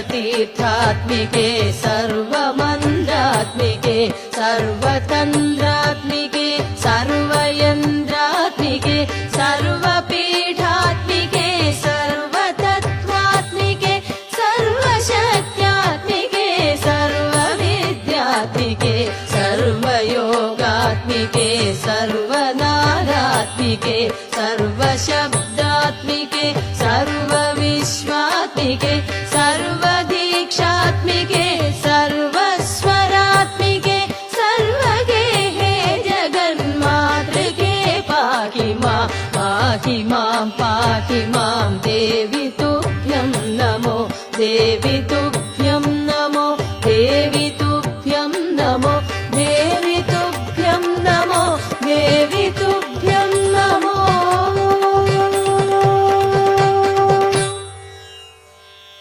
सर्वतीर्थात्मिके सर्वमन्त्रात्मिके सर्वतन्त्रात्मिके सर्वयन्त्रात्मिके सर्वपीठात्मिके सर्वतत्त्वात्मिके सर्वशक्त्यात्मिके सर्वविद्यात्मिके सर्वयोगात्मिके सर्वनादात्मिके सर्वशब्दात्मिके सर्वविश्वात्मिके सर्वदीक्षात्मिके सर्वस्वरात्मिके सर्वगेहे जगन्मातृके पाहि मां देवी तुभ्यं नमो देवी तुभ्यं